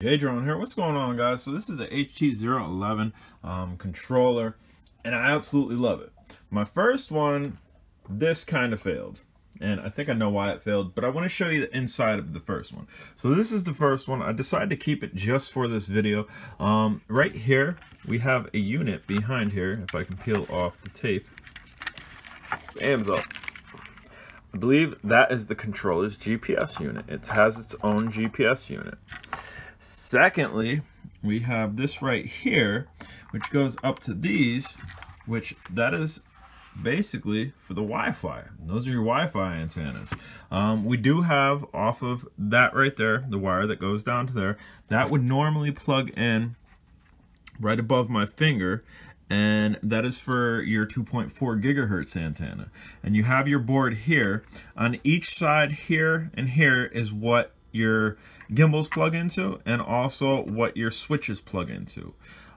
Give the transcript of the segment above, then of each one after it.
Hey, Drone here. What's going on, guys? So this is the HT011 controller, and I absolutely love it. My first one, this kind of failed, and I think I know why it failed, but I want to show you the inside of the first one. So this is the first one. I decided to keep it just for this video. Right here, we have a unit behind here. If I can peel off the tape. Bams up. I believe that is the controller's GPS unit. It has its own GPS unit. Secondly, we have this right here, which goes up to these, which that is basically for the Wi-Fi. Those are your Wi-Fi antennas. We do have off of that right there, the wire that goes down to there, that would normally plug in right above my finger, and that is for your 2.4 gigahertz antenna. And you have your board here. On each side here and here is what your gimbals plug into, and also what your switches plug into.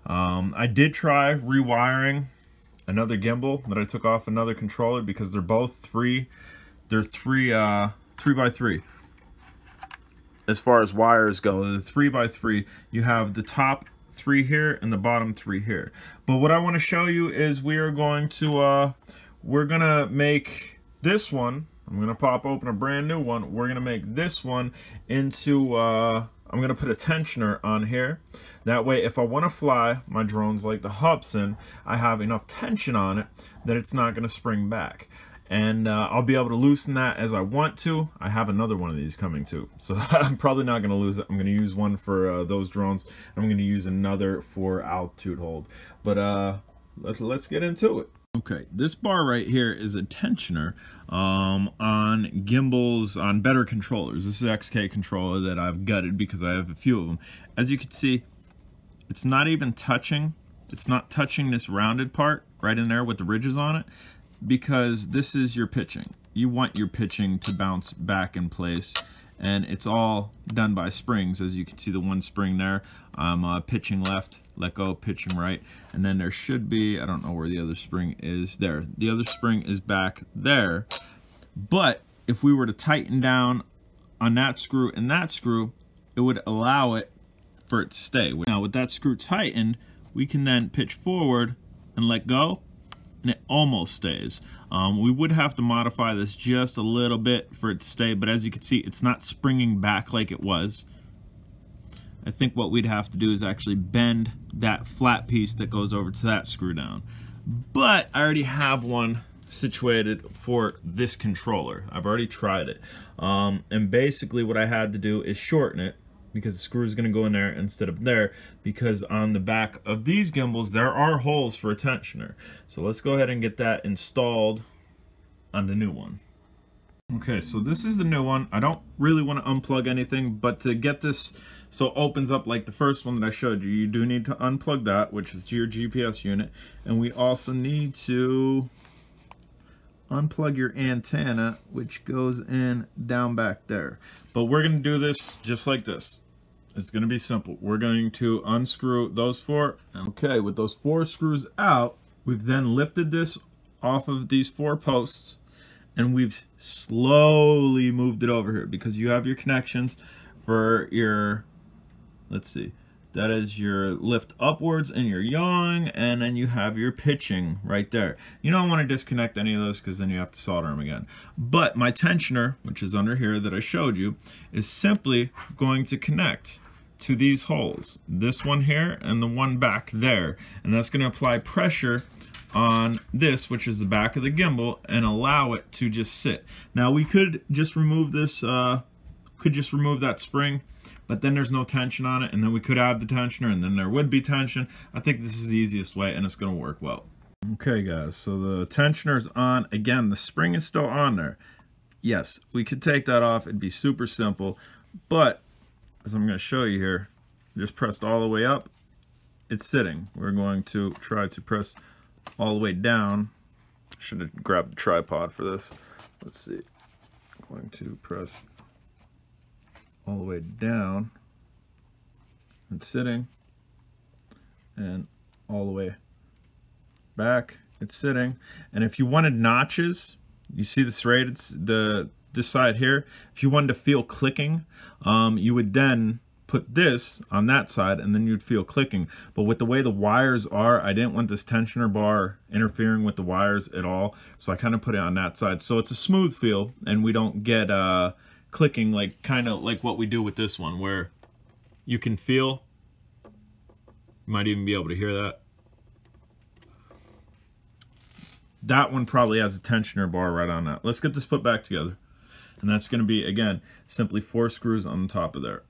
I did try rewiring another gimbal that I took off another controller because they're both three by 3. As far as wires go, the 3 by 3, you have the top 3 here and the bottom 3 here. But what I want to show you is we are going to we're gonna make this one. I'm gonna pop open a brand new one. We're gonna make this one into I'm gonna put a tensioner on here. That way, if I want to fly my drones like the Hubsan, I have enough tension on it that it's not gonna spring back. And I'll be able to loosen that as I want to. I have another one of these coming too, so I'm probably not gonna lose it. I'm gonna use one for those drones. I'm gonna use another for altitude hold. But let's get into it. Okay, this bar right here is a tensioner on gimbals, on better controllers. This is an XK controller that I've gutted because I have a few of them. As you can see, it's not even touching. It's not touching this rounded part right in there with the ridges on it, because this is your pitching. You want your pitching to bounce back in place, and it's all done by springs. As you can see, the one spring there, I'm pitching left, let go, pitching right, and then there should be, I don't know where the other spring is, there. The other spring is back there, but if we were to tighten down on that screw and that screw, it would allow it for it to stay. Now with that screw tightened, we can then pitch forward and let go, and it almost stays. We would have to modify this just a little bit for it to stay, but as you can see, it's not springing back like it was. I think what we'd have to do is actually bend that flat piece that goes over to that screw down. But I already have one situated for this controller. I've already tried it. And basically what I had to do is shorten it, because the screw is going to go in there instead of there, because on the back of these gimbals there are holes for a tensioner. So let's go ahead and get that installed on the new one. Okay, so this is the new one. I don't really want to unplug anything, but to get this so it opens up like the first one that I showed you, you do need to unplug that, which is your GPS unit, and we also need to unplug your antenna, which goes in down back there. But we're going to do this just like this. It's going to be simple. We're going to unscrew those 4. Okay, with those 4 screws out, we've then lifted this off of these 4 posts, and we've slowly moved it over here, because you have your connections for your, let's see, that is your lift upwards and your yawing, and then you have your pitching right there. You don't want to disconnect any of those, because then you have to solder them again. But my tensioner, which is under here that I showed you, is simply going to connect to these holes. This one here and the one back there. And that's going to apply pressure on this, which is the back of the gimbal, and allow it to just sit. Now we could just remove this, remove that spring, but then there's no tension on it, and then we could add the tensioner, and then there would be tension. I think this is the easiest way, and it's going to work well. Okay guys, so the tensioner's on. Again, the spring is still on there. Yes, we could take that off. It'd be super simple, but as I'm going to show you here, just pressed all the way up, it's sitting. We're going to try to press all the way down. Should have grabbed the tripod for this. Let's see. I'm going to press all the way down. It's sitting. And all the way back. It's sitting. And if you wanted notches, you see this right? It's this side here. If you wanted to feel clicking, you would then put this on that side and then you'd feel clicking. But with the way the wires are, I didn't want this tensioner bar interfering with the wires at all, so I kind of put it on that side so it's a smooth feel and we don't get clicking, like kind of like what we do with this one, where you can feel, you might even be able to hear that. That one probably has a tensioner bar right on that. Let's get this put back together. And that's going to be, again, simply 4 screws on the top of there.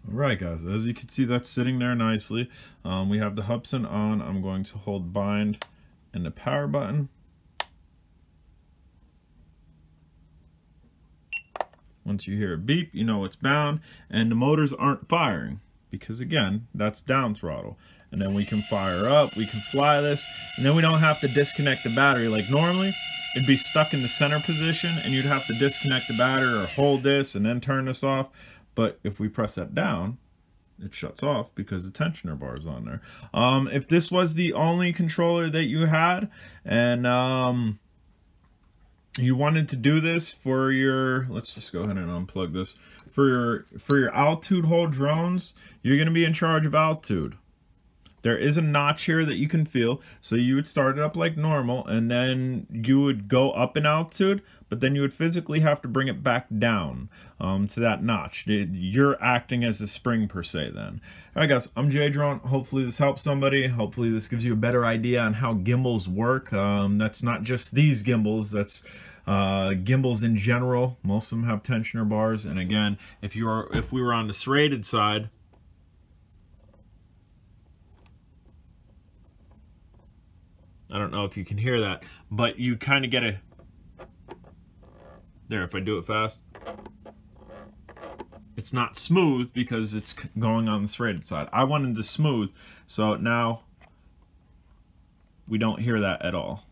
Alright guys, as you can see, that's sitting there nicely. We have the Hubsan on. I'm going to hold bind and the power button. Once you hear a beep, you know it's bound, and the motors aren't firing because, again, that's down throttle. And then we can fire up, we can fly this, and then we don't have to disconnect the battery. Like normally, it'd be stuck in the center position and you'd have to disconnect the battery or hold this and then turn this off. But if we press that down, it shuts off because the tensioner bar is on there. If this was the only controller that you had and you wanted to do this for your, let's just go ahead and unplug this, for your altitude hold drones, you're going to be in charge of altitude. There is a notch here that you can feel, so you would start it up like normal, and then you would go up in altitude, but then you would physically have to bring it back down to that notch. You're acting as a spring per se then. Alright guys, I'm J Drone. Hopefully this helps somebody. Hopefully this gives you a better idea on how gimbals work. That's not just these gimbals, that's gimbals in general. Most of them have tensioner bars, and again, if we were on the serrated side, I don't know if you can hear that, but you kind of get a, there, if I do it fast, it's not smooth because it's going on the serrated side. I wanted the smooth, so now we don't hear that at all.